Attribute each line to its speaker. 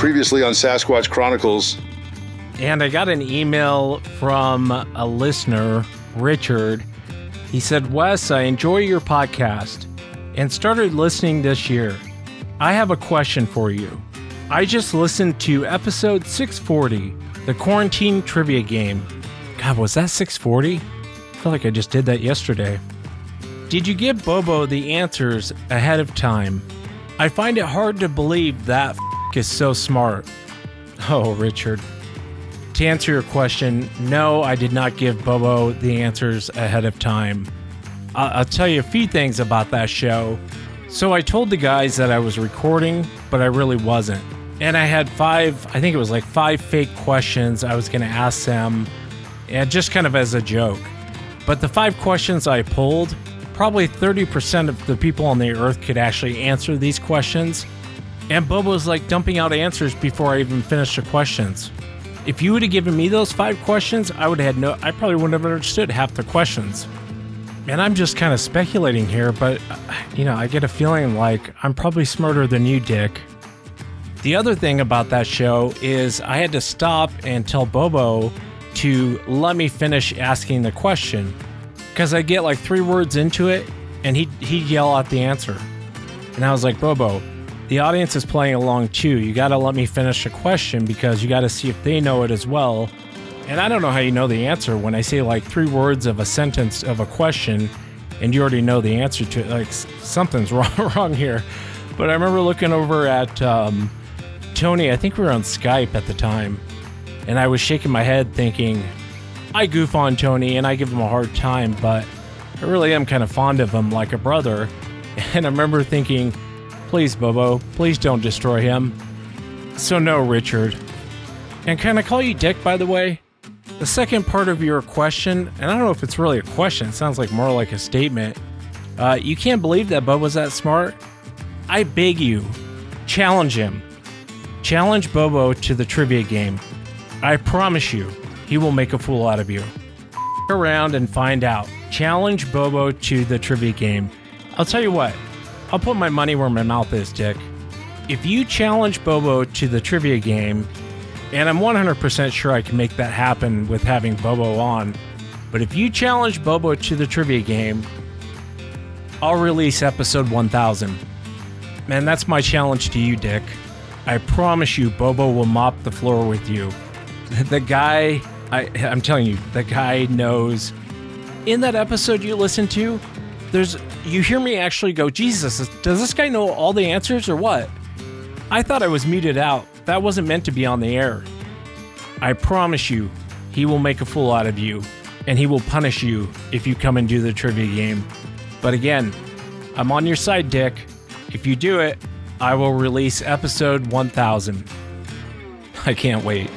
Speaker 1: Previously on Sasquatch Chronicles.
Speaker 2: And I got an email from a listener, Richard. He said, Wes, I enjoy your podcast and started listening this year. I have a question for you. I just listened to episode 640, the quarantine trivia game. God, was that 640? I feel like I just did that yesterday. Did you give Bobo the answers ahead of time? I find it hard to believe that is so smart. Oh, Richard. To answer your question, no, I did not give Bobo the answers ahead of time. I'll tell you a few things about that show. So I told the guys that I was recording, but I really wasn't. And I had five fake questions I was going to ask them, and just kind of as a joke. But the 5 questions I pulled, probably 30% of the people on the earth could actually answer these questions. And Bobo's like dumping out answers before I even finished the questions. If you would have given me those 5 questions, I probably wouldn't have understood half the questions. And I'm just kind of speculating here, but, I get a feeling like I'm probably smarter than you, Dick. The other thing about that show is I had to stop and tell Bobo to let me finish asking the question, because I get like 3 words into it, and he'd yell out the answer. And I was like, Bobo, the audience is playing along too. You got to let me finish a question because you got to see if they know it as well. And I don't know how you know the answer when I say like 3 words of a sentence of a question and you already know the answer to it. Like something's wrong here. But I remember looking over at Tony. I think we were on Skype at the time. And I was shaking my head thinking, I goof on Tony and I give him a hard time, but I really am kind of fond of him like a brother. And I remember thinking, please, Bobo, please don't destroy him. So no, Richard. And can I call you Dick, by the way? The second part of your question, and I don't know if it's really a question, it sounds like more like a statement. You can't believe that Bobo's that smart? I beg you, challenge him. Challenge Bobo to the trivia game. I promise you, he will make a fool out of you. Around and find out. Challenge Bobo to the trivia game. I'll tell you what. I'll put my money where my mouth is, Dick. If you challenge Bobo to the trivia game, and I'm 100% sure I can make that happen with having Bobo on, but if you challenge Bobo to the trivia game, I'll release episode 1000. Man, that's my challenge to you, Dick. I promise you Bobo will mop the floor with you. The guy, I'm telling you, the guy knows. In that episode you listened to, you hear me actually go, Jesus, does this guy know all the answers or what? I thought I was muted out. That wasn't meant to be on the air. I promise you, he will make a fool out of you, and he will punish you if you come and do the trivia game. But again, I'm on your side, Dick. If you do it, I will release episode 1000. I can't wait.